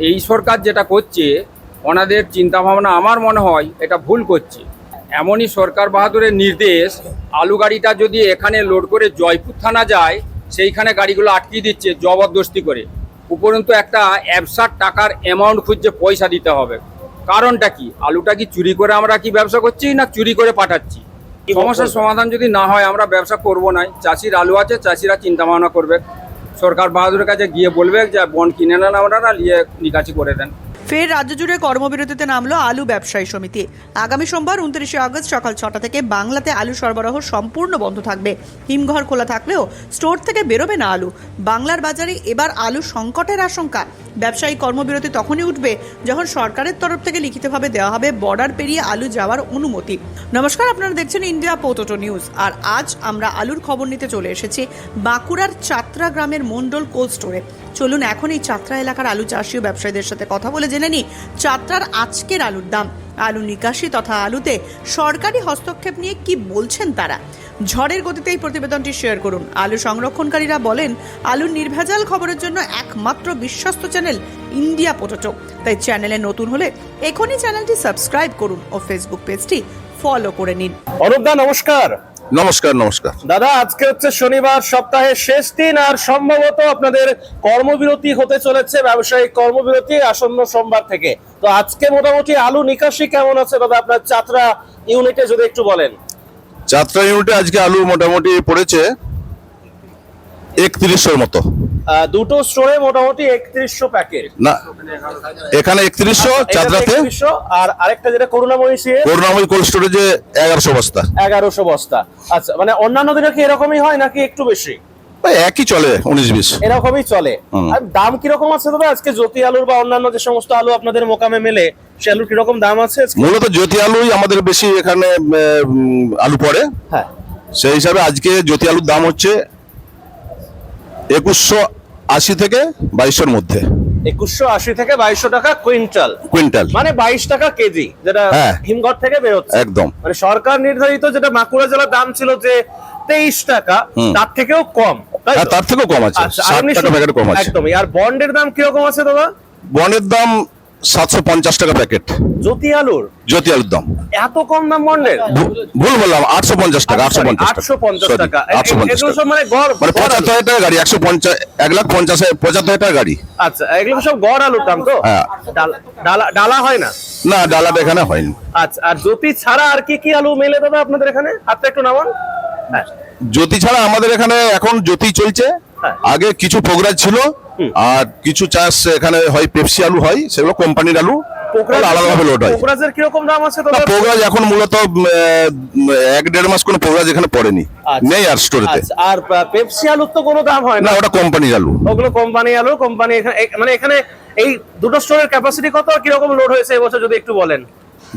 এই সরকার যেটা করছে ওনাদের চিন্তাভাবনা আমার মনে হয় এটা ভুল করছে। এমনই সরকার বাহাদুরের নির্দেশ, আলু গাড়িটা যদি এখানে লোড করে জয়পুর থানা যায় সেইখানে গাড়িগুলো আটকে দিচ্ছে জবরদস্তি করে। উপরন্তু একটা অ্যাবসার্ড টাকার অ্যামাউন্ট খুঁজছে পয়সা দিতে হবে। কারণটা কি? আলুটা কি চুরি করে আমরা কি ব্যবসা করছি না চুরি করে পাঠাচ্ছি? সমস্যার সমাধান যদি না হয় আমরা ব্যবসা করব না। চাষির আলু আছে, চাষিরা চিন্তা ভাবনা করবে, সরকার বাহাদুরের কাছে গিয়ে বলবে যে বন্ড কিনে নেন আপনারা, নিয়ে নিকাশি করে দেন। ফের রাজ্য জুড়ে কর্মবিরতিতে নামলো আলু ব্যবসায়ী সমিতি। আগামী সোমবার 29শে আগস্ট সকাল 6টা থেকে বাংলাতে আলু সরবরাহ সম্পূর্ণ বন্ধ থাকবে। হিমঘর খোলা থাকলেও স্টোর থেকে বেরোবে না আলু। বাংলার বাজারে এবার আলু সংকটের আশঙ্কা। ব্যবসায়ী কর্মবিরতি তখনই উঠবে যখন সরকারের তরফ থেকে লিখিতভাবে দেওয়া হবে বর্ডার পেরিয়ে আলু যাওয়ার অনুমতি। নমস্কার, আপনারা দেখছেন ইন্ডিয়া পোর্টো নিউজ। আর আজ আমরা আলুর খবর নিতে চলে এসেছি বাঁকুড়ার চাত্রা গ্রামের মন্ডল কোল্ড স্টোরে। চলুন এখন এই চাত্রা এলাকার আলু চাষী ও ব্যবসায়ীদের সাথে কথা বলে জেনে নিই চাত্রার আজকের আলুর দাম, আলু নিকাশি তথা আলুতে সরকারি হস্তক্ষেপ নিয়ে কি বলছেন তারা। ঝড়ের গতিতে এই প্রতিবেদনটি শেয়ার করুন। আলু সংরক্ষণকারীরা বলেন, আলুর নির্ভেজাল খবরের জন্য একমাত্র বিশ্বস্ত চ্যানেল ইন্ডিয়া পোর্টো। তাই চ্যানেলে নতুন হলে এখনই চ্যানেলটি সাবস্ক্রাইব করুন ও ফেসবুক পেজটি ফলো করে নিন। অরূপদা নমস্কার। নমস্কার। নমস্কার দাদা, আজকে হচ্ছে শনিবার, সপ্তাহের শেষ দিন, আর সম্ভবত আপনাদের কর্মবিরতি হতে চলেছে, ব্যবসায়িক কর্মবিরতি আসন্ন সোমবার থেকে। তো আজকে মোটামুটি আলু নিকাশি কেমন আছে দাদা আপনার চাত্রা ইউনিটে, যদি একটু বলেন। যাত্রা ইউনিটে আজকে আলু মোটামুটি পড়েছে 3100 মতো। দুটো স্টোরে মোটামুটি 3100 প্যাকেট না, এখানে 3100 যাত্রাতে, আর আরেকটা যেটা করুণাময়ী কোল্ড স্টোরেজে 1100 বস্তা। 1100 বস্তা। আচ্ছা, মানে অন্যান্য দিনে কি এরকমই হয় নাকি একটু বেশি? একই চলে, 19-20 এরকমই চলে। আর দাম কিরকম আছে দাদা আজকে জ্যোতি আলুর বা অন্যান্য যে সমস্ত আলু আপনাদের মোকামে মেলে, সে আলুর কিরকম দাম আছে? মূলত জ্যোতি আলুই আমাদের বেশি এখানে আলু পড়ে। হ্যাঁ, সেই হিসাবে আজকে জ্যোতি আলুর দাম হচ্ছে 2180 থেকে 2200-র মধ্যে। 2180 থেকে 2200 টাকা কুইন্টাল, মানে 22 টাকা কেজি, যেটা হিমঘর থেকে বেরোচ্ছে একদম। মানে সরকার নির্ধারিত যেটা বাঁকুড়া জেলার দাম ছিল যে 23 টাকা, তার থেকেও কম। তার থেকেও কম আছে, 60 টাকা প্যাকেট কম আছে একদমই। আর বন্ডের দাম কিরকম আছে দাদা? বন্ডের দাম 750 টাকা প্যাকেট। জ্যোতি আলুর দাম এত কম দাম বন্ডের? ভুল বললাম, 850 টাকা। 850 টাকা। 850 এগুলো সব মানে গড়, মানে 75,000 টাকা গাড়ি, 1,50,75,000 টাকা গাড়ি। আচ্ছা, এগুলো সব গড় আলুর দাম তো? হ্যাঁ। ডালা হয় না? না, ডালাটা এখানে হয়নি। আচ্ছা, আর জ্যোতি ছাড়া আর কি কি আলু মেলে দাদা আপনাদের এখানে? হাতটা একটু নামান। হ্যাঁ, জ্যোতি ছাড়া আমাদের এখানে এখন জ্যোতি চলছে। আগে কিছু প্রোগ্রাম ছিল, আর কিছু চাষ এখানে হয় পেপসি আলু হয়, সেগুলো কোম্পানির আলু আলাদাভাবে লোড হয়। পোকরাজের কিরকম দাম আছে দাদা? প্রোগ্রাম এখন মূলত 1-1.5 মাস কোনো প্রোগ্রাম এখানে পড়েনি, নেই আর স্টোরেতে। আর পেপসি আলুর তো কোনো দাম হয় না, ওটা কোম্পানির আলু। ওগুলো কোম্পানি আলু। কোম্পানি মানে এখানে এই দুটো স্টোরের ক্যাপাসিটি কত, কিরকম লোড হয়েছে এবছর যদি একটু বলেন?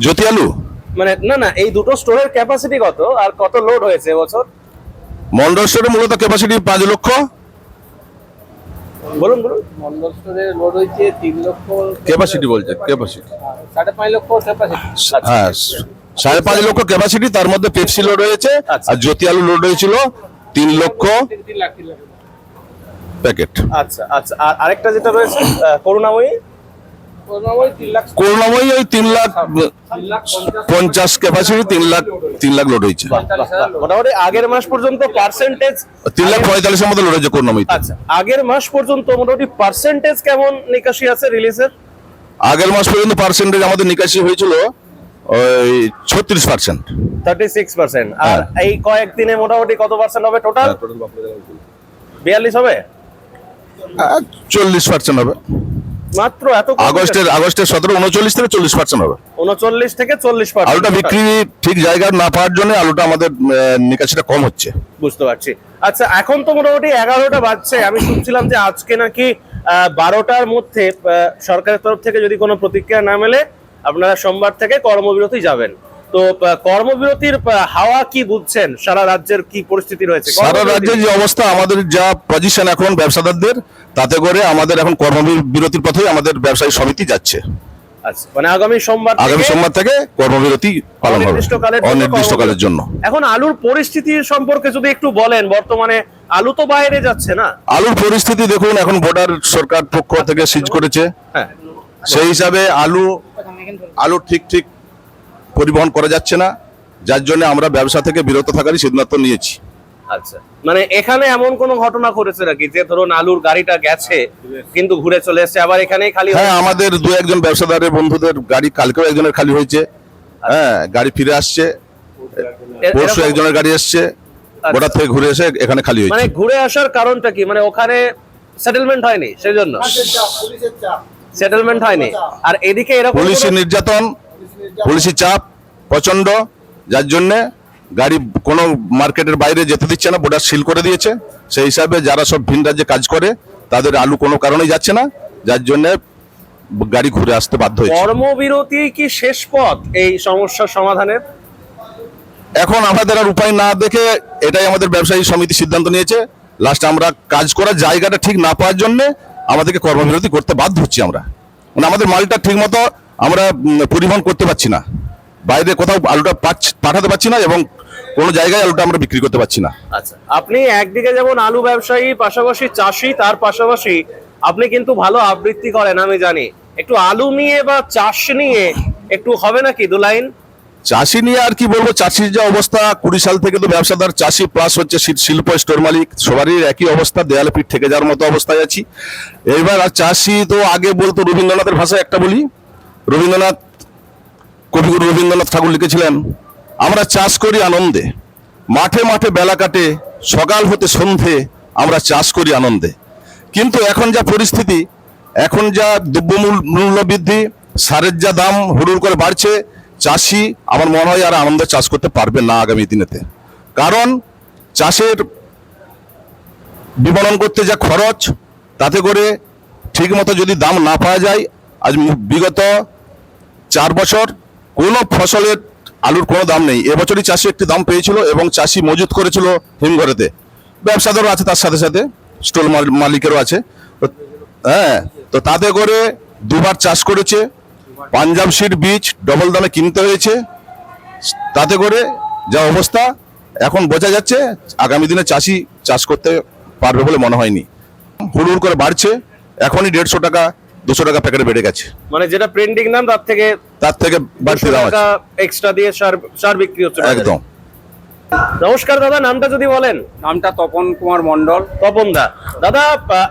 জ্যোতি আলু মানে না, এই দুটো স্টোরের ক্যাপাসিটি কত আর কত লোড হয়েছে এবছর? মন্ডল স্টোরে মূলত ক্যাপাসিটি 5 লক্ষ। বলুন। মন্ডল স্টোরে লোড হয়েছে 3 লক্ষ ক্যাপাসিটি বলছে, ক্যাপাসিটি 5.5 লক্ষ ক্যাপাসিটি। হ্যাঁ, 5.5 লক্ষ ক্যাপাসিটি, তার মধ্যে পেপসি লোড হয়েছে। আর জ্যোতি আলু লোড হয়েছিল 3 লক্ষ প্যাকেট। আচ্ছা। আর আরেকটা যেটা রয়েছে করুণাময়ী ওই 3,50,000 ক্যাপাসিটি, 3 লাখ লোড হয়েছে। মোটামুটি আগের মাস পর্যন্ত পার্সেন্টেজ 3,45,000 মতো লোড হয়েছে করুণাময়ীতে। আচ্ছা, আগের মাস পর্যন্ত মোটামুটি পার্সেন্টেজ কেমন নিকাশি আছে রিলিজের? আগের মাস পর্যন্ত পার্সেন্টেজ আমাদের নিকাশি হয়েছিল ওই 36%। 36%। আর এই কয়েকদিনে মোটামুটি কত পার্সেন্ট হবে টোটাল? 42 হবে? 40% হবে মাত্র। এত আগস্টের 17, 39 থেকে 40% হবে। 39 থেকে 40%। আলুটা বিক্রি ঠিক জায়গায় না পাওয়ার জন্য আলুটা আমাদের নিকাশিটা কম হচ্ছে। বুঝতে পারছি। আচ্ছা, এখন তো মোটামুটি 11টা বাজছে। আমি শুনছিলাম যে আজকে নাকি 12টার মধ্যে সরকারের তরফ থেকে যদি কোনো প্রতিক্রিয়া না মেলে আপনারা সোমবার থেকে কর্মবিরতি যাবেন। তো কর্মবিরতির হাওয়া কি বুঝছেন? সারা রাজ্যের কি পরিস্থিতি রয়েছে? সারা রাজ্যের যে অবস্থা, আমাদের যা পজিশন এখন ব্যবসাদারদের, তাতে করে আমাদের এখন কর্মবিরতির পথে আমাদের ব্যবসায়ী সমিতি যাচ্ছে। আচ্ছা, মানে আগামী সোমবার থেকে কর্মবিরতি পালন হবে অনির্দিষ্টকালের জন্য। এখন আলুর পরিস্থিতি সম্পর্কে যদি একটু বলেন, বর্তমানে আলু তো বাইরে যাচ্ছে না? আলুর পরিস্থিতি দেখুন, এখন বর্ডার সরকার পক্ষ থেকে সিজ করেছে। হ্যাঁ, সেই হিসাবে আলু ঠিক পরিবহন করা যাচ্ছে না, যার জন্য আমরা ব্যবসা থেকে বিরত থাকারই সিদ্ধান্ত নিয়েছি। আচ্ছা, মানে এখানে এমন কোনো ঘটনা ঘটেছে নাকি যে ধরুন আলুর গাড়িটা গেছে কিন্তু ঘুরে চলে এসেছে আবার এখানেই খালি হ্যাঁ, আমাদের দু একজন ব্যবসাদারের বন্ধুদের গাড়ি কালকেও একজনের খালি হয়েছে, হ্যাঁ গাড়ি ফিরে আসছে, পরশু এরকম- একজনের গাড়ি এসছে, গোটা থেকে ঘুরে এসে এখানে খালি মানে হয়েছে। ঘুরে আসার কারণটা কি, মানে ওখানে সেটেলমেন্ট হয়নি সেই জন্য সেটেলমেন্ট হয়নি, আর এদিকে এরকম পুলিশি কোনো- নির্যাতন, পুলিশি চাপ প্রচন্ড, যার জন্য গাড়ি কোনো মার্কেটের বাইরে যেতে দিচ্ছে না, বর্ডার সিল করে দিয়েছে। সেই হিসাবে যারা সব ভিন রাজ্যে কাজ করে তাদের আলু কোনো কারণেই যাচ্ছে না, যার জন্য গাড়ি ঘুরে আসতে বাধ্য হয়েছে। কর্মবিরতি কি শেষ পথ এই সমস্যার সমাধানের? এখন আমাদের আর উপায় না দেখে এটাই আমাদের ব্যবসায়ী সমিতি সিদ্ধান্ত নিয়েছে, লাস্ট আমরা কাজ করার জায়গাটা ঠিক না পাওয়ার জন্য আমাদেরকে কর্মবিরতি করতে বাধ্য হচ্ছি। আমরা মানে আমাদের মালটা ঠিক মতো আমরা পরিবহন করতে পারছি না, বাইরে কোথাও আলুটা পাঠাতে পারছি না, এবং কোনো জায়গায় আলুটা আমরা বিক্রি করতে পারছি না। আচ্ছা, আপনি একদিকে যেমন আলু ব্যবসায়ী, পাশাপাশি চাষি, তার পাশাপাশি আপনি কিন্তু ভালো আবৃত্তি করেন আমি জানি, একটু আলু নিয়ে বা চাষ নিয়ে একটু হবে নাকি দু লাইন? চাষি নিয়ে আর কি বলবো, চাষির যে অবস্থা, 20 সাল থেকে তো ব্যবসাদার, চাষি প্লাস হচ্ছে শিল্প স্টোর মালিক, সবারই একই অবস্থা, দেয়ালে পিঠ থেকে যাওয়ার মতো অবস্থায় আছি। এইবার আর চাষি তো আগে বলতো, রবীন্দ্রনাথের ভাষায় একটা বলি, কবিগুরু রবীন্দ্রনাথ ঠাকুর লিখেছিলেন, আমরা চাষ করি আনন্দে, মাঠে মাঠে বেলা কাটে, সকাল হতে সন্ধে আমরা চাষ করি আনন্দে। কিন্তু এখন যা পরিস্থিতি, এখন যা দ্রব্যমূল্য বৃদ্ধি, সারের যা দাম হুড়ুড় করে বাড়ছে, চাষি আমার মনে হয় আর আনন্দে চাষ করতে পারবে না আগামী দিনেতে। কারণ চাষের বিপণন করতে যা খরচ, তাতে করে ঠিক মতো যদি দাম না পাওয়া যায়, আজ বিগত 4 বছর কোনো ফসলের আলুর কোনো দাম নেই। এবছরই চাষি একটি দাম পেয়েছিল এবং চাষি মজুত করেছিল হিমঘরেতে, ব্যবসাদারও আছে, তার সাথে সাথে স্টল মালিকেরও আছে। হ্যাঁ, তো তাতে করে দুবার চাষ করেছে, পাঞ্জাব সিড বীজ ডবল দামে কিনতে হয়েছে। তাতে করে যা অবস্থা এখন বোঝা যাচ্ছে, আগামী দিনে চাষি চাষ করতে পারবে বলে মনে হয়নি। হুড়ুড় করে বাড়ছে, এখনই 150 টাকা 200 টাকা প্যাকেটে বেড়ে গেছে, মানে যেটা প্রিন্টিং দাম তার থেকে বাড়তি দাম আছে এক্সট্রা দিয়ে সার বিক্রি হচ্ছে বাজারে। একদম। নমস্কার দাদা, নামটা যদি বলেন। নামটা তপন কুমার মণ্ডল। তপন দা, দাদা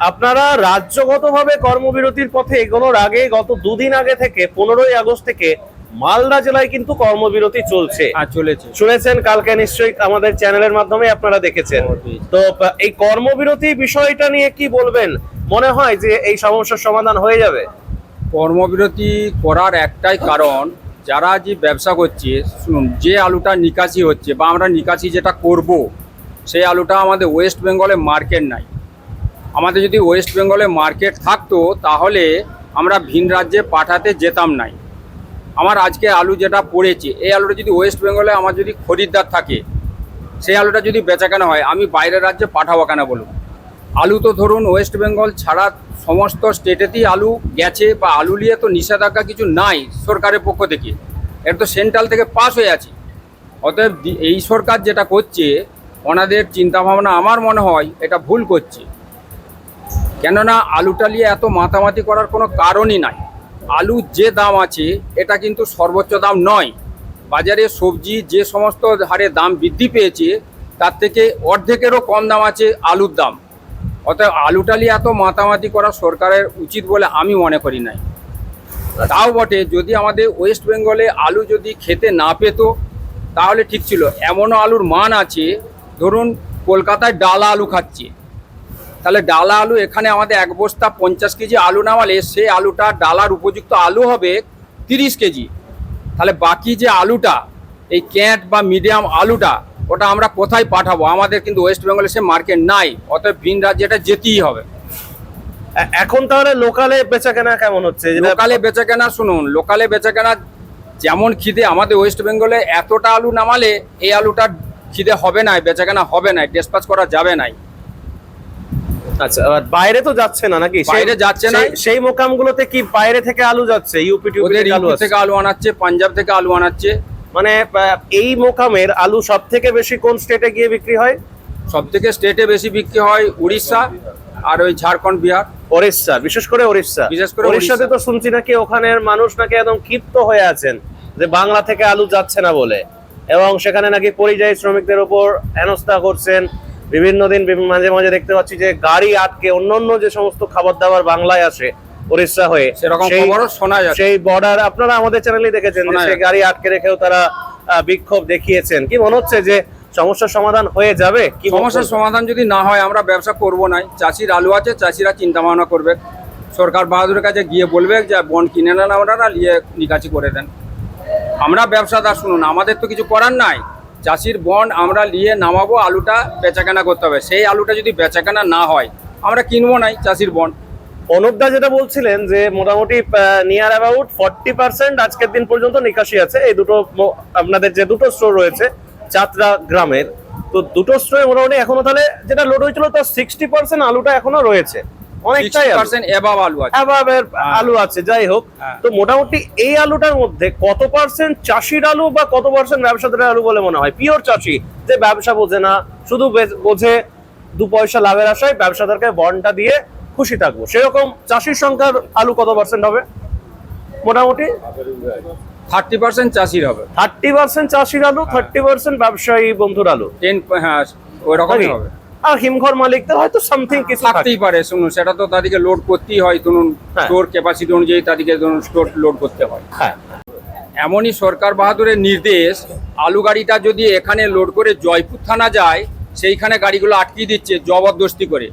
আপনারা রাজ্যগতভাবে কর্মবিরতির পথে এগোনোর আগে গত 2 দিন আগে থেকে 15ই আগস্ট থেকে মালদা জেলায় কিন্তু কর্মবিরতি চলছে, আর চলেছে। শুনেছেন কালকে, নিশ্চয়ই আমাদের চ্যানেলের মাধ্যমে আপনারা দেখেছেন। তো এই কর্মবিরতি বিষয়টা নিয়ে কি বলবেন? মনে হয় যে এই সমস্যার সমাধান হয়ে যাবে? কর্মবিরতি করার একটাই কারণ, যারা যে ব্যবসা করছে, শুনুন, যে আলুটা নিকাশি হচ্ছে বা আমরা নিকাশি যেটা করব, সেই আলুটা আমাদের ওয়েস্ট বেঙ্গলে মার্কেট নাই। আমাদের যদি ওয়েস্ট বেঙ্গলে মার্কেট থাকতো তাহলে আমরা ভিন রাজ্যে পাঠাতে যেতাম নাই। আমার আজকে আলু যেটা পড়েছে, এই আলুটা যদি ওয়েস্ট বেঙ্গলে আমার যদি খরিদ্দার থাকে, সেই আলুটা যদি বেচাকেনা হয়, আমি বাইরের রাজ্যে পাঠাবো কেন বলুন? আলু তো ধরুন ওয়েস্ট বেঙ্গল ছাড়া সমস্ত স্টেটেতেই আলু গেছে, বা আলু নিয়ে তো নিষেধাজ্ঞা কিছু নাই সরকারের পক্ষ থেকে, এটা তো সেন্ট্রাল থেকে পাস হয়ে আছে। অতএব এই সরকার যেটা করছে, ওনাদের চিন্তাভাবনা আমার মনে হয় এটা ভুল করছে। কেননা আলুটা নিয়ে এত মাতামাতি করার কোনো কারণই নাই। আলুর যে দাম আছে এটা কিন্তু সর্বোচ্চ দাম নয়। বাজারে সবজি যে সমস্ত হারে দাম বৃদ্ধি পেয়েছে, তার থেকে অর্ধেকেরও কম দাম আছে আলুর দাম। অতএব আলুটা নিয়ে এত মাতামাতি করা সরকারের উচিত বলে আমি মনে করি নাই। তাও বটে, যদি আমাদের ওয়েস্ট বেঙ্গলে আলু যদি খেতে না পেতো তাহলে ঠিক ছিল। এমনও আলুর মান আছে, ধরুন কলকাতায় ডালা আলু খাচ্ছে, তাহলে ডালা আলু এখানে আমাদের 1 বস্তা 50 কেজি আলু নামালে সে আলুটা ডালার উপযুক্ত আলু হবে 30 কেজি। তাহলে বাকি যে আলুটা, এই ক্যাট বা মিডিয়াম আলুটা, ওটা আমরা কোথায় পাঠাবো? আমাদের কিন্তু ওয়েস্ট বেঙ্গলে সে মার্কেট নাই, অতএব ভিন রাজ্যে এটা যেতেই হবে। এখন তাহলে লোকালে বেচাকেনা কেমন হচ্ছে? লোকালে বেচাকেনা, শুনুন, লোকালে বেচাকেনা যেমন খিদে, আমাদের ওয়েস্ট বেঙ্গলে এতটা আলু নামালে এই আলুটা খিদে হবে না, বেচাকেনা হবে না, ডিসপ্যাচ করা যাবে না। আচ্ছা, বাইরে তো যাচ্ছে না নাকি? বাইরে যাচ্ছে না। সেই মোকামগুলোতে কি বাইরে থেকে আলু যাচ্ছে? ইউপি থেকে আলু আনাচ্ছে, পাঞ্জাব থেকে আলু আনাচ্ছে। মানে এই মোকামের আলু সব থেকে বেশি কোন স্টেটে গিয়ে বিক্রি হয়? সব থেকে স্টেটে বেশি বিক্রি হয় উড়িষ্যা আর ওই ঝাড়খণ্ড, বিহার। ওড়িশা, বিশেষ করে ওড়িশা। বিশেষ করে ওড়িশাতে তো শুনছি নাকি ওখানের মানুষ নাকি একদম ক্ষিপ্ত হয়ে আছেন যে বাংলা থেকে আলু যাচ্ছে না বলে, এবং সেখানে নাকি পরিযায়ী শ্রমিকদের উপর হেনস্থা করছেন। বিভিন্ন দিন মাঝে মাঝে দেখতে পাচ্ছি যে গাড়ি আটকে অন্যান্য যে সমস্ত খাবার দাবার বাংলায় আসে ওড়িশা হয়ে, সেরকম খবরও শোনা যাচ্ছে। সেই বর্ডার আপনারা আমাদের চ্যানেলে দেখেছেন যে শোনা সেই যাচ্ছে। গাড়ি আটকে রেখেও তারা বিক্ষোভ দেখিয়েছেন। কি মনে হচ্ছে যে সমস্যার সমাধান হয়ে যাবে? কি সমস্যার বলবেন? সমাধান যদি না হয় আমরা ব্যবসা করব না। চাষির আলু আছে, চাষিরা চিন্তা ভাবনা করবে, সরকার বাহাদুরের কাছে গিয়ে বলবে যে বন্ড কিনে নেন, আপনারা নিয়ে নিকাশি করে দেন। আমরা ব্যবসাদার, শুনুন, আমাদের তো কিছু করার নাই। চাষির বন্ড আমরা নিয়ে নামাবো, আলুটা বেচাকেনা করতে হবে। সেই আলুটা যদি বেচাকেনা না হয় আমরা কিনবো নাই চাষির বন্ড। অনুপদা যেটা বলছিলেন যে মোটামুটি নিয়ার অ্যাবাউট 40% আজকের দিন পর্যন্ত নিকাশি আছে। এই দুটো আপনাদের যে দুটো স্টোর রয়েছে চাতরা গ্রামের, তো দুটো স্টোরে মোটামুটি এখনো তাহলে যেটা লোড হয়েছিল তার 60% আলুটা এখনো রয়েছে, অনেকটাই 60% এবাব আলু আছে। অ্যাভাবের আলু আছে। যাই হোক, হ্যাঁ। তো মোটামুটি এই আলুটার মধ্যে কত পার্সেন্ট চাষির আলু বা কত পার্সেন্ট ব্যবসাদারের আলু বলে মনে হয়? পিওর চাষি যে ব্যবসা বোঝে না, শুধু বোঝে 2 পয়সা লাভের আশায় ব্যবসাদারকে বন্ডটা দিয়ে খুশি থাকবো, সেরকম চাষির সংখ্যার আলু কত পার্সেন্ট হবে মোটামুটি? 30% চাষির হবে, 30% চাষির আলু, 30% ব্যবসায়ী বন্ধুর আলু। 10, হ্যাঁ ওই রকমই নাকি? হবে। আর হিমঘর মালিকদের হয়তো সামথিং কিছু থাকে। থাকতেই পারে, শুনুন, সেটা তো তাদেরকে লোড করতেই হয়। ধরুন হ্যাঁ। স্টোর ক্যাপাসিটি অনুযায়ী তাদেরকে ধরুন স্টোর লোড করতে হয়। হ্যাঁ, এমনই সরকার বাহাদুরের নির্দেশ, আলু গাড়িটা যদি এখানে লোড করে জয়পুর থানা যায়, সেইখানে গাড়িগুলো আটকিয়ে দিচ্ছে জবরদস্তি করে।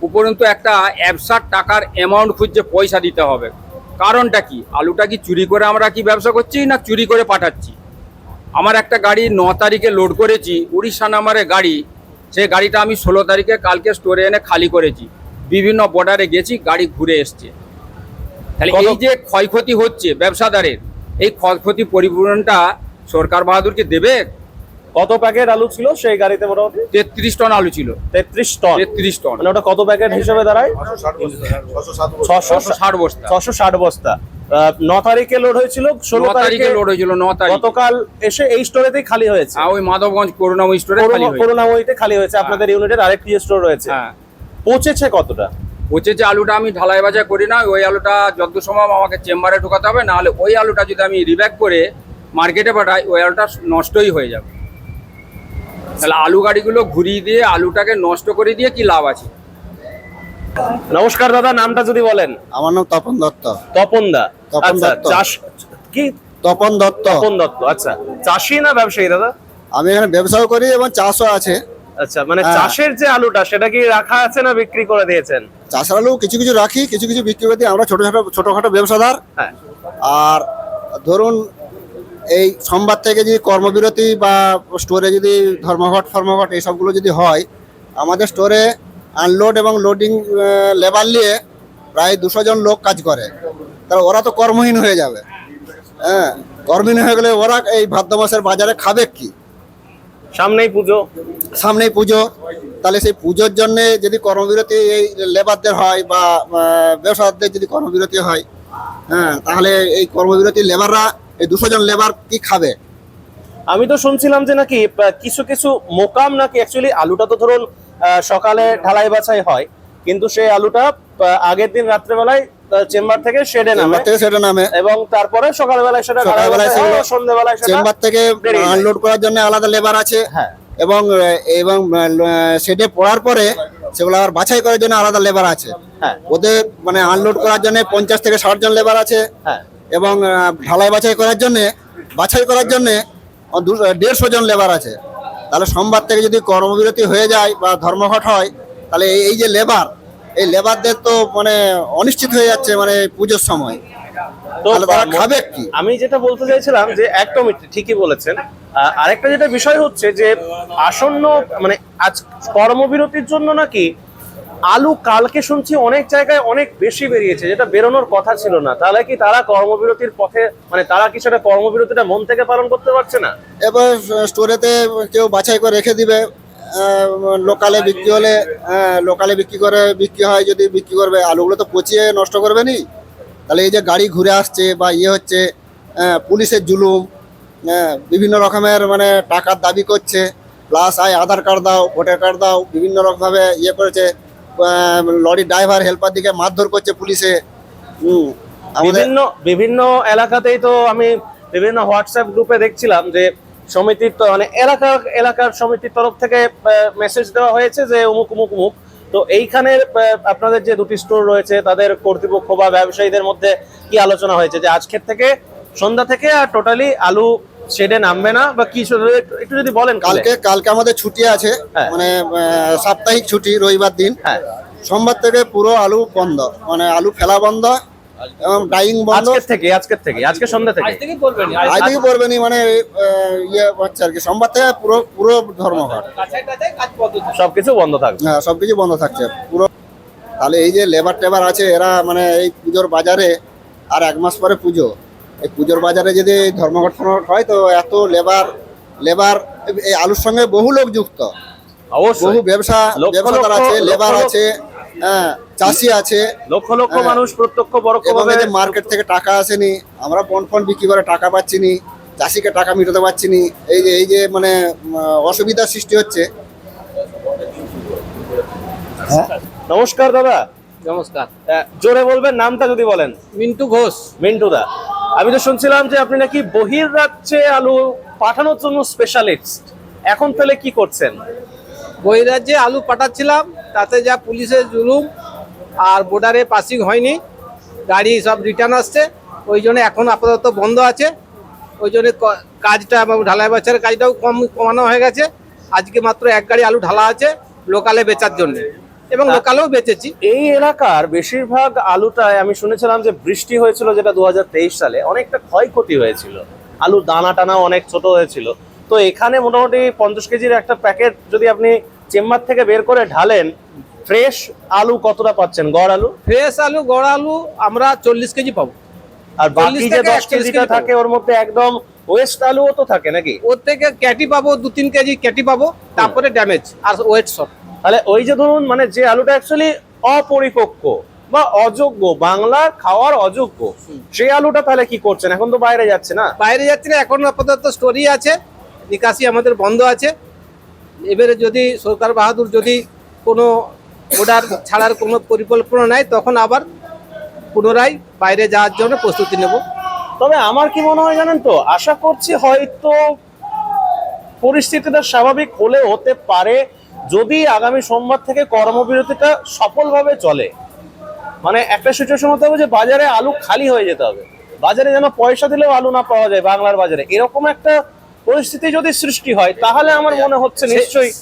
উপরন্তু একটা অ্যাবসার্ড টাকার অ্যামাউন্ট খুঁজছে পয়সা দিতে হবে। কারণটা কি? আলুটা কি চুরি করে আমরা কি ব্যবসা করছি না চুরি করে পাঠাচ্ছি? আমার একটা গাড়ি 9 তারিখে লোড করেছি, উড়িষ্যা নাম্বারের গাড়ি। সেই গাড়িটা আমি 16 তারিখে কালকে স্টোরে এনে খালি করেছি। বিভিন্ন বর্ডারে গেছি, গাড়ি ঘুরে এসছে। তাহলে এই যে ক্ষয়ক্ষতি হচ্ছে ব্যবসাদারের, এই ক্ষয়ক্ষতি পরিপূরণটা সরকার বাহাদুরকে দেবে। কত প্যাকেট আলু ছিল সেই গাড়িতে? মোটামুটি 33 টন আলু ছিল। 33 টন। 33 টন, মানে ওটা কত প্যাকেট হিসেবে দাঁড়ায়? 660 বস্তা। 660 বস্তা। 9 তারিখে লোড হয়েছিল, 16 9 তারিখে লোড হয়েছিল। 9 তারিখ গতকাল এসে এই স্টোরেতেই খালি হয়েছে। আর ওই মাধবগঞ্জ করুণাময়ী স্টোরে খালি হয়েছে। করুণাময়ীতে খালি হয়েছে। আপনাদের ইউনিটের আরেকটি স্টোর রয়েছে। হ্যাঁ, পৌঁছেছে কতটা? পচেছে আলুটা আমি ঢালাই বাজার করি না। ওই আলুটা যত সম্ভব আমাকে চেম্বারে ঢোকাতে হবে, নাহলে ওই আলুটা যদি আমি রিব্যাক করে মার্কেটে পাঠাই ওই আলুটা নষ্টই হয়ে যাবে। তাহলে আলু গাড়িগুলো ঘুরিয়ে দিয়ে আলুটাকে নষ্ট করে দিয়ে কি লাভ আছে? নমস্কার দাদা, নামটা যদি বলেন। আমার নাম তপন দত্ত। তপন দা। তপন আচ্ছা, দত্ত। চাষ কি? তপন দত্ত। তপন দত্ত। আচ্ছা, চাষি না ব্যবসায়ী দাদা? আমি এখানে ব্যবসাও করি এবং চাষও আছে। আচ্ছা, মানে হ্যাঁ। চাষের যে আলুটা সেটা কি রাখা আছে না বিক্রি করে দিয়েছেন? চাষের আলু কিছু কিছু রাখি, কিছু কিছু বিক্রি করে দিই। আমরা ছোটখাটো ব্যবসাদার। হ্যাঁ। আর ধরুন এই সোমবার থেকে যদি কর্মবিরতি বা স্টোরে যদি ধর্মঘট এইসবগুলো যদি হয়, আমাদের স্টোরে আনলোড এবং লোডিং লেবার নিয়ে প্রায় 200 জন লোক কাজ করে। তাহলে ওরা তো কর্মহীন হয়ে যাবে। হ্যাঁ, কর্মহীন হয়ে গেলে ওরা এই ভাদ্র মাসের বাজারে খাবে কি? সামনেই পুজো। সামনেই পুজো। তাহলে সেই পুজোর জন্য যদি কর্মবিরতি এই লেবারদের হয় বা ব্যবসাদারদের যদি কর্মবিরতি হয়, হ্যাঁ, তাহলে এই কর্মবিরতি লেবাররা, এই 200 জন লেবার কি খাবে? আমি তো শুনছিলাম যে নাকি কিছু কিছু মোকাম নাকি অ্যাকচুয়ালি আলুটা তো ধরুন সকালে ঢালাই বাছাই হয়, কিন্তু সেই আলুটা আগের দিন রাত্রেবেলায় চেম্বার থেকে শেডে নামে, চেম্বার থেকে সেটা নামে এবং তারপরে সকালবেলায় সেটা সকালবেলায় সেগুলো সন্ধ্যেবেলায় সেটা চেম্বার থেকে বেরিয়ে যায়। আনলোড করার জন্য আলাদা লেবার আছে। হ্যাঁ। এবং এবং সেটে পড়ার পরে সেগুলো আবার বাছাই করার জন্য আলাদা লেবার আছে। হ্যাঁ। ওদের মানে আনলোড করার জন্য 50 থেকে 60 জন লেবার আছে। হ্যাঁ। এবং ঢালাই বাছাই করার জন্য 150 জন লেবার আছে। তাহলে সোমবার থেকে যদি কর্মবিরতি হয়ে যায় বা ধর্মঘট হয়, তাহলে এই যে লেবার, এই লেবারদের তো মানে অনিশ্চিত হয়ে যাচ্ছে মানে পুজোর সময়। তো তাহলে তারা খাবে কি? আমি যেটা বলতে চাইছিলাম যে একদমই ঠিকই বলেছেন। আরেকটা যেটা বিষয় হচ্ছে যে আসন্ন মানে আজ কর্মবিরতির জন্য নাকি আলু কালকে শুনছি অনেক জায়গায় অনেক বেশি বেরিয়েছে, যেটা বেরোনোর কথা ছিল না। তাহলে কি তারা কর্মবিরতির পথে, মানে তারা কি সেটা কর্মবিরতিটা মন থেকে পালন করতে পারছে না? এবার স্টোরেতে কেউ বাছাই করে রেখে দিবে, লোকালে বিক্রি হলে লোকালে বিক্রি হয়, যদি বিক্রি করবে আলুগুলো তো পচিয়ে নষ্ট করবে নি। তাহলে এই যে গাড়ি ঘুরে আসছে বা হচ্ছে, পুলিশের জুলুম, বিভিন্ন রকমের মানে টাকার দাবি করছে, প্লাস আধার কার্ড দাও, ভোটার কার্ড দাও, বিভিন্ন রকমভাবে করেছে। লরির ড্রাইভার হেল্পার দিকে মারধর করছে পুলিশে। আমাদের বিভিন্ন বিভিন্ন এলাকাতেই তো আমি বিভিন্ন হোয়াটসঅ্যাপ গ্রুপে দেখছিলাম যে সমিতির তো মানে এলাকার সমিতির তরফ থেকে মেসেজ দেওয়া হয়েছে যে অমুক অমুক অমুক। তো এইখানে আপনাদের যে দুটি স্টোর রয়েছে তাদের কর্তৃপক্ষ বা ব্যবসায়ীদের মধ্যে কি আলোচনা হয়েছে যে আজকের থেকে সন্ধ্যা থেকে আর টোটালি আলু শেডে নামবে না বা কি একটু যদি বলেন। কালকে আমাদের ছুটি আছে, হ্যাঁ। মানে সাপ্তাহিক ছুটি রবিবার দিন। হ্যাঁ, সোমবার থেকে পুরো আলু বন্ধ, মানে আলু ফেলা বন্ধ এবং ডাইং বন্ধ। আজকে সন্ধ্যা থেকে আজ থেকে পড়বে নি, মানে ইয়ে হচ্ছে আর কি, সোমবার থেকে পুরো ধর্মঘট, সবকিছু বন্ধ থাকবে। হ্যাঁ সবকিছু বন্ধ থাকছে পুরো। তাহলে এই যে লেবার টেবার আছে এরা, মানে এই পুজোর বাজারে আর 1 মাস পরে পুজো, এই পুজোর বাজারে যদি ধর্মঘট হয় তো এত লেবার এই আলুর সঙ্গে বহু লোক যুক্ত, অবশ্যই বহু ব্যবসাদার আছে, লেবার আছে, হ্যাঁ চাষি আছে, লক্ষ লক্ষ হ্যাঁ। মানুষ প্রত্যক্ষ এবং পরোক্ষভাবে এই যে মার্কেট থেকে টাকা আসেনি, আমরা বন্ড বিক্রি করে টাকা পাচ্ছি নি, চাষিকে টাকা মেটাতে পারছি নি, এই যে মানে অসুবিধার সৃষ্টি হচ্ছে। নমস্কার দাদা। নমস্কার। জোরে বলবেন নামটা যদি বলেন। মিন্টু ঘোষ। মিন্টু দা, আমি তো শুনছিলাম যে আপনি নাকি বহির্রাজ্যে আলু পাঠানোর জন্য স্পেশালিস্ট, এখন তাহলে কি করছেন? বহিরাজ্যে আলু পাঠাচ্ছিলাম, তাতে যা পুলিশের জুলুম আর বর্ডারে পাসিং হয়নি, গাড়ি সব রিটার্ন আসছে, ওই জন্য এখন আপাতত বন্ধ আছে। ওই জন্য কাজটা ঢালাই বাছার কাজটাও কমানো হয়ে গেছে। আজকে মাত্র 1 গাড়ি আলু ঢালা আছে লোকালে বেচার জন্য, এবং লোকালেও বেচেছি। এই এলাকার বেশিরভাগ আলুটায় আমি শুনেছিলাম যে বৃষ্টি হয়েছিল, যেটা 2023 সালে অনেকটা ক্ষয়ক্ষতি হয়েছিল, আলু দানা টানা অনেক ছোট হয়েছিল। তো এখানে মোটামুটি 50 কেজির একটা প্যাকেট যদি আপনি চেম্বার থেকে বের করে ঢালেন, ফ্রেশ আলু কতটা পাচ্ছেন? গড় আলু, গড় আলু আমরা 40 কেজি পাবো। আর বাকি 40 যে থেকে 10 41 কেজিটা কেজি থাকে ওর মধ্যে একদম ওয়েস্ট আলুও তো থাকে নাকি? ওর থেকে ক্যাটি পাবো, 2-3 কেজি ক্যাটি পাবো, তারপরে ড্যামেজ আর ওয়েট শর্ট। তাহলে ওই যে ধরুন মানে যে আলুটা অ্যাকচুয়ালি অপরিপক্ক বা অযোগ্য, বাংলার খাওয়ার অযোগ্য, সেই আলুটা তাহলে কি করছেন? এখন তো বাইরে যাচ্ছে না। বাইরে যাচ্ছে না, এখন আপাতত স্টোরি আছে, নিকাশি আমাদের বন্ধ আছে। এবারে যদি সরকার বাহাদুর যদি কোনো অর্ডার ছাড়ার কোনো পরিকল্পনা নেয়, তখন আবার পুনরায় বাইরে যাওয়ার জন্য প্রস্তুতি নেব। তবে আমার কি মনে হয় জানেন তো, আশা করছি হয়তো পরিস্থিতিটা স্বাভাবিক হলে হতে পারে যদি আগামী সোমবার থেকে কর্মবিরতিটা সফলভাবে চলে। মানে একটা সিচুয়েশন হতে হবে যে বাজারে আলু খালি হয়ে যেতে হবে, বাজারে যেন পয়সা দিলেও আলু না পাওয়া যায় বাংলার বাজারে, এরকম একটা পরিস্থিতি যদি সৃষ্টি হয় তাহলে আমার মনে হচ্ছে নিশ্চয়ই,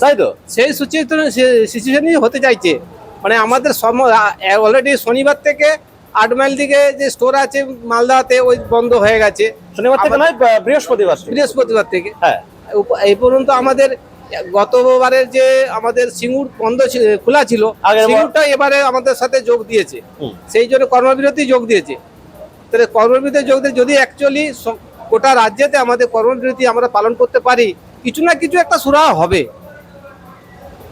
তাই তো? সেই সিচুয়েশনই হতে চাইছে। মানে আমাদের অলরেডি শনিবার থেকে 8 মাইল দিকে যে স্টোর আছে মালদাতে, ওই বন্ধ হয়ে গেছে। শনিবার থেকে নয়, বৃহস্পতিবার থেকে। হ্যাঁ, এই পর্যন্ত আমাদের গতবারের যে আমাদের সিঙ্গুর বন্ধ খোলা ছিল, সিঙ্গুরটা এবারে আমাদের সাথে যোগ দিয়েছে, সেই জন্য কর্মবিরতি যোগ দিয়েছে। তাহলে কর্মবিরতি যোগ দিয়ে যদি অ্যাকচুয়ালি গোটা রাজ্যেতে আমাদের কর্মবিরতি আমরা পালন করতে পারি, কিছু না কিছু একটা সুরাহা হবে।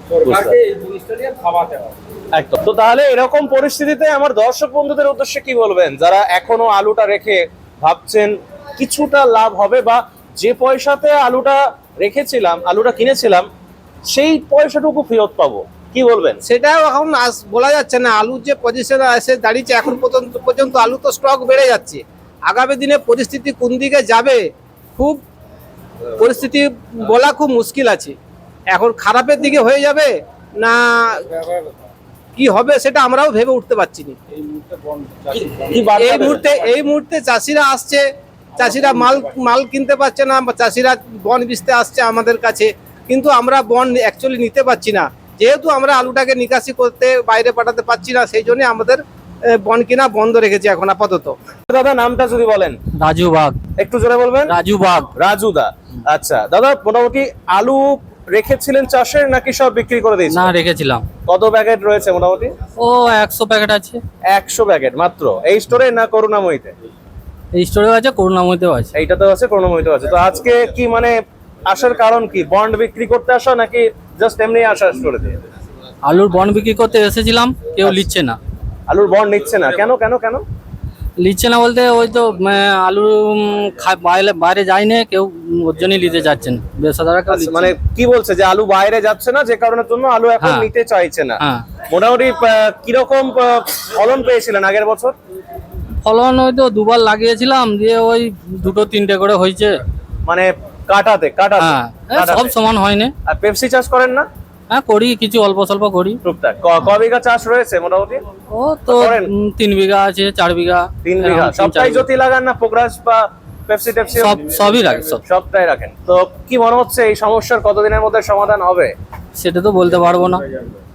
সরকারকে এই জিনিসটা নিয়ে ভাবাতে হবে। একদম। তো তাহলে এরকম পরিস্থিতিতে আমার দর্শক বন্ধুদের উদ্দেশ্যে কি বলবেন, যারা এখনো আলুটা রেখে ভাবছেন কিছুটা লাভ হবে, বা যে পয়সাতে আলুটা রেখেছিলাম, আলুটা কিনেছিলাম, সেই পয়সাটুকু ফেরত পাবো, কি বলবেন? সেটাও এখন বলা যাচ্ছে না। আলুর যে পজিশনে এসে দাঁড়িয়েছে এখন পর্যন্ত আলু তো স্টক বেড়ে যাচ্ছে। আগামী দিনে পরিস্থিতি কোন দিকে যাবে, খুব পরিস্থিতি বলা খুব মুশকিল আছে। এখন খারাপের দিকে হয়ে যাবে না কি হবে সেটা আমরাও ভেবে উঠতে পারছি না। এই মুহূর্তে চাষিরা আসছে, চাষিরা মাল কিনতে পারছে না, চাষিরা বন বেচতে আসছে আমাদের কাছে, কিন্তু আমরা বন অ্যাকচুয়ালি নিতে পারছি না। যেহেতু আমরা আলুটাকে নিকাশি করতে বাইরে পাঠাতে পারছি না, সেই জন্য আমাদের বন কিনা বন্ধ রেখেছি এখন আপাতত। দাদা নামটা যদি বলেন। রাজু বাগ। একটু জোরে বলবেন। রাজু বাগ। রাজু দা, আচ্ছা দাদা, মোটামুটি আলু রেখেছিলেন চাষের নাকি সব বিক্রি করে দিয়েছেন? না, রেখেছিলাম। কত প্যাকেট রয়েছে মোটামুটি? ও 100 প্যাকেট আছে। 100 প্যাকেট মাত্র? এই স্টোরে না করুণাময়ীতে? এই স্টোরেও আছে, করুণাময়ীতেও আছে। এইটাতেও আছে, করুণাময়ীতেও আছে। তো আজকে কি মানে আসার কারণ কি? বন্ড বিক্রি করতে আসা নাকি জাস্ট এমনি আসা স্টোরে দিয়ে? আলুর বন্ড বিক্রি করতে এসেছিলাম, কেউ নিচ্ছে না। আলুর বন্ড নিচ্ছে না কেন? নিচ্ছে না বলতে ওই তো আলু বাইরে বাইরে যায় না কেউ, ওর জন্যই নিতে যাচ্ছেন ব্যবসাদাররা কেউ আচ্ছা, নিচ্ছে মানে না। কি বলছে যে আলু বাইরে যাচ্ছে না, যে কারণের জন্য আলু এখন হ্যাঁ। নিতে চাইছে না? হ্যাঁ। মোটামুটি কিরকম ফলন পেয়েছিলেন আগের বছর? ফলন ওই তো দুবার লাগিয়েছিলাম, দিয়ে ওই 2-3টে করে হয়েছে। মানে কাটাতে হ্যাঁ, সব সমান হয়নি। আর পেপসি চাষ করেন না? হ্যাঁ করি, কিছু অল্প স্বল্প করি। টুকটাক ক বিঘা চাষ রয়েছে মোটামুটি? ও তো করেন? 3 বিঘা আছে, 4 বিঘা। 3 বিঘা। এরকম সবটাই 3-4 বিঘা। জ্যোতি লাগান না পোকরাস বা পেপসি টেপসি? সবই রাখে সব। সবটাই রাখেন। তো কি মনে হচ্ছে এই সমস্যার কতদিনের মধ্যে সমাধান হবে? সেটা তো বলতে পারবো না।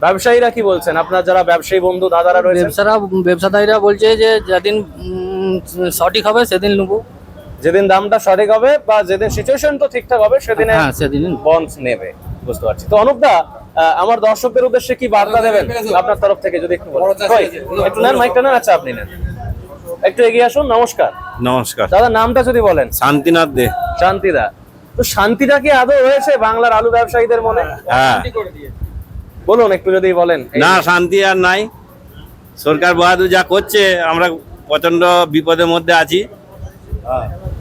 ব্যবসায়ীরা কি বলছেন, আপনার যারা ব্যবসায়ী বন্ধু দাদারা রয়েছেন? ব্যবসাদারীরা বলছে যে যেদিন সঠিক হবে সেদিন নেবো। যেদিন দামটা সঠিক হবে বা যেদিন সিচুয়েশন তো ঠিকঠাক হবে সেদিনে হ্যাঁ সেদিন। বন্ড নেবে। বুঝতে পারছি। তো অনুপদা, আমার দর্শকদের উদ্দেশ্যে কি বার্তা দেবেন আপনার তরফ থেকে যদি একটু বলেন? কই, একটু নেন মাইকটা নেন। আচ্ছা আপনি নেন, একটু এগিয়ে আসুন। নমস্কার নমস্কার। দাদা, নামটা যদি বলেন। শান্তিনাথ দে। শান্তিদা। তো শান্তিটা কি আদৌ রয়েছে বাংলার আলু ব্যবসায়ীদের মনে? হ্যাঁ, বলুন একটু যদি বলেন। না শান্তি আর নাই। সরকার বাহাদুর যা করছে, আমরা প্রচন্ড বিপদের মধ্যে আছি।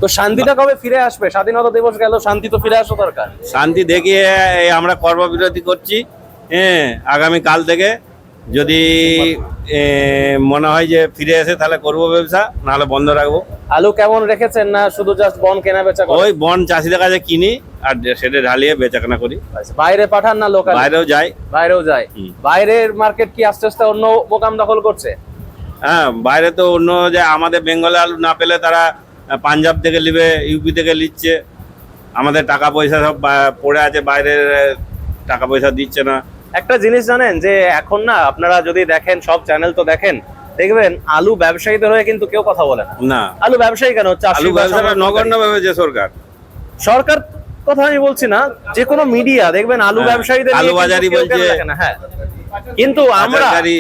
তো শান্তিটা কবে ফিরে আসবে? স্বাধীনতা দিবস গেল, শান্তি তো ফিরে আসা দরকার। শান্তি দেখিয়ে এই আমরা কর্মবিরতি করছি। হ্যাঁ, আগামী কাল থেকে যদি মনে হয় যে ফিরে এসে তাহলে করবো ব্যবসা, নাহলে বন্ধ রাখবো। আলু কেমন রেখেছেন, না শুধু জাস্ট বন কেনা বেচা করেন? ওই বন চাষিদের কাছে কিনি আর সেটা ঢালিয়ে বেচাকেনা করি। বাইরে পাঠান না লোকাল? বাইরেও যাই। বাইরেও যায়। হুম। বাইরের মার্কেট কি আস্তে আস্তে অন্য মোকাম দখল করছে? হ্যাঁ, বাইরে তো অন্য যে আমাদের বেঙ্গলে আলু না পেলে তারা পাঞ্জাব থেকে নিবে, ইউপি থেকে নিচ্ছে। আমাদের টাকা পয়সা সব পড়ে আছে, বাইরের টাকা পয়সা দিচ্ছে না। একটা জিনিস জানেন যে এখন না, আপনারা যদি দেখেন, সব চ্যানেল তো দেখেন, দেখবেন আলু ব্যবসায়ীদের হয়ে কিন্তু কেউ কথা বলে না। না, আলু ব্যবসায়ী কেন, চাষি আলু বা ব্যবসাটা সমাজসেবী। নগণ্য ভেবেছে সরকার। সরকার কথা আমি বলছি না, যে কোনো মিডিয়া দেখবেন আলু হ্যাঁ, ব্যবসায়ীদের নিয়ে আলু কিন্তু বাজারি কেউ কেন বলছে। দেখে না। হ্যাঁ, কিন্তু বাজারদারি।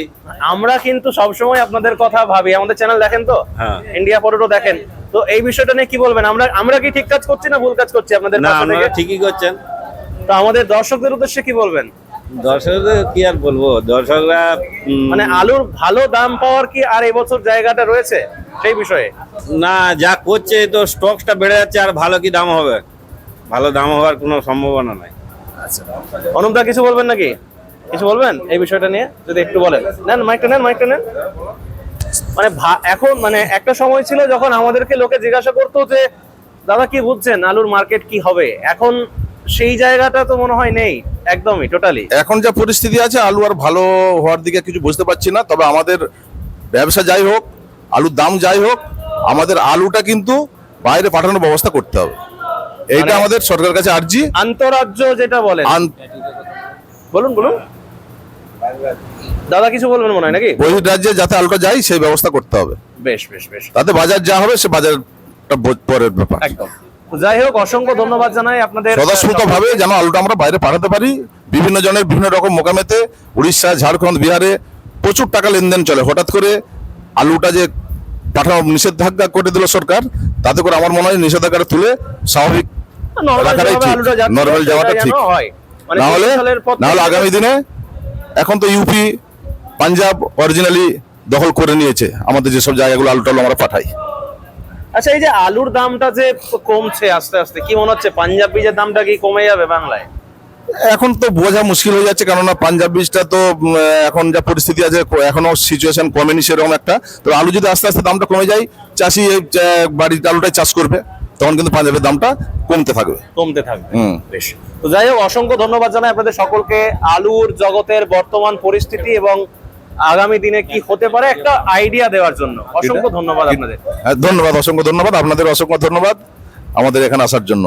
আমরা কিন্তু সবসময় আপনাদের কথা ভাবি। আমাদের চ্যানেল দেখেন তো, হ্যাঁ। ইন্ডিয়া পটেটো দেখেন তো, এই বিষয়টা নিয়ে কি বলবেন? আমরা কি ঠিক কাজ করছি না ভুল কাজ করছি আপনাদের না, পক্ষ থেকে? আপনারা ঠিকই করছেন। তো আমাদের দর্শকদের উদ্দেশ্যে কি বলবেন? দর্শকদের কি আর বলবো, দর্শকরা মানে আলুর ভালো দাম পাওয়ার কি আর এবছর জায়গাটা রয়েছে সেই বিষয়ে? না, যা করছে তো স্টকটা বেড়ে যাচ্ছে, আর ভালো কি দাম হবে? ভালো দাম হওয়ার কোনো সম্ভাবনা নাই। অনুপদা কিছু বলবেন নাকি? কিছু বলবেন এই বিষয়টা নিয়ে যদি একটু বলেন? নেন মাইকটা নেন, মাইকটা নেন। মানে এখন মানে একটা সময় ছিল যখন আমাদেরকে লোকে জিজ্ঞাসা করতো যে দাদা কি বুঝছেন আলুর মার্কেট কি হবে, এখন সেই জায়গাটা তো মনে হয় নেই একদমই, টোটালি। এখন যা পরিস্থিতি আছে, আলু আর ভালো হওয়ার দিকে কিছু বুঝতে পারছি না। তবে আমাদের ব্যবসা যাই হোক, আলুর দাম যাই হোক, আমাদের আলুটা কিন্তু বাইরে পাঠানোর ব্যবস্থা করতে হবে। এইটা মানে আমাদের সরকারের কাছে আর্জি। আন্তঃরাজ্য যেটা বলেন, বলুন বলুন দাদা, কিছু বলবেন মনে হয় নাকি? বহির্রাজ্যে যাতে আলুটা যায় সেই ব্যবস্থা করতে হবে। বেশ বেশ বেশ, তাতে বাজার যা হবে সে বাজারটা পরের ব্যাপার। একদম। যাই হোক, অসংখ্য ধন্যবাদ জানাই আপনাদের। স্বতঃস্ফূর্ত ভাবে যেন আলুটা আমরা বাইরে পাঠাতে পারি। বিভিন্ন জনের বিভিন্ন রকম মোকামেতে উড়িষ্যা, ঝাড়খণ্ড, বিহারে প্রচুর টাকা লেনদেন চলে। হঠাৎ করে আলুটা যে পাঠানো নিষেধাজ্ঞা করে দিল সরকার, তাতে করে আমার মনে হয় নিষেধাজ্ঞাটা তুলে স্বাভাবিক রাখাটাই ঠিক, নরমাল যাওয়াটা ঠিক। মানে না হলে আগামী দিনে, এখন তো ইউপি, পাঞ্জাব অরিজিনালি দখল করে নিয়েছে আমাদের যেসব জায়গাগুলো আলু টালু আমরা পাঠাই। আচ্ছা, এই যে আলুর দামটা যে কমছে আস্তে আস্তে, কি মনে হচ্ছে পাঞ্জাব বীজের দামটা কি কমে যাবে বাংলায়? এখন তো বোঝা মুশকিল হয়ে যাচ্ছে, কেননা পাঞ্জাব বীজটা তো এখন যা পরিস্থিতি আছে, এখনো সিচুয়েশন কমেনি সেরকম একটা। তো আলু যদি আস্তে আস্তে দামটা কমে যায়, চাষি বাড়ির আলুটাই চাষ করবে, তখন কিন্তু পাঞ্জাবের দামটা কমতে থাকবে। বেশ। তো যাই হোক, অসংখ্য ধন্যবাদ জানাই আপনাদের সকলকে। আলুর জগতের বর্তমান পরিস্থিতি এবং আগামী দিনে কি হতে পারে একটা আইডিয়া দেওয়ার জন্য অসংখ্য ধন্যবাদ আপনাদের। ধন্যবাদ, অসংখ্য ধন্যবাদ আপনাদের, অসংখ্য ধন্যবাদ আমাদের এখানে আসার জন্য।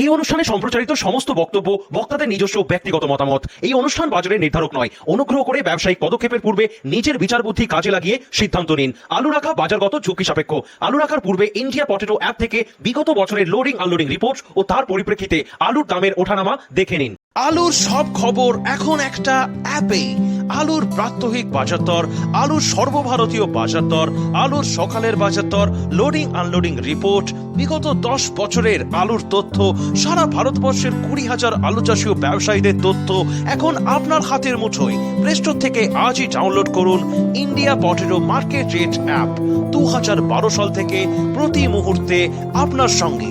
এই অনুষ্ঠানে সম্প্রচারিত সমস্ত বক্তব্য বক্তাদের নিজস্ব ব্যক্তিগত মতামত। এই অনুষ্ঠান বাজারের নির্ধারক নয়। অনুগ্রহ করে ব্যবসায়িক পদক্ষেপের পূর্বে নিজের বিচার বুদ্ধি কাজে লাগিয়ে সিদ্ধান্ত নিন। আলু রাখা বাজারগত ঝুঁকি সাপেক্ষ। আলু রাখার পূর্বে ইন্ডিয়া পটেটো অ্যাপ থেকে বিগত বছরের লোডিং আনলোডিং রিপোর্ট ও তার পরিপ্রেক্ষিতে আলুর দামের ওঠানামা দেখে নিন। আলুর সব খবর এখন একটা অ্যাপে। আলুর প্রাত্যহিক বাজার দর, আলুর সর্বভারতীয় বাজার দর, আলুর সকালের বাজার দর, লোডিং আনলোডিং রিপোর্ট, বিগত 10 বছরের আলুর তথ্য, সারা ভারতবর্ষের 20,000 আলু চাষী ও ব্যবসায়ীদের তথ্য এখন আপনার হাতের মুঠোয়। প্লে স্টোর থেকে আজই ডাউনলোড করুন India potato market rate app. 2012 সাল থেকে প্রতি মুহূর্তে আপনার সঙ্গে।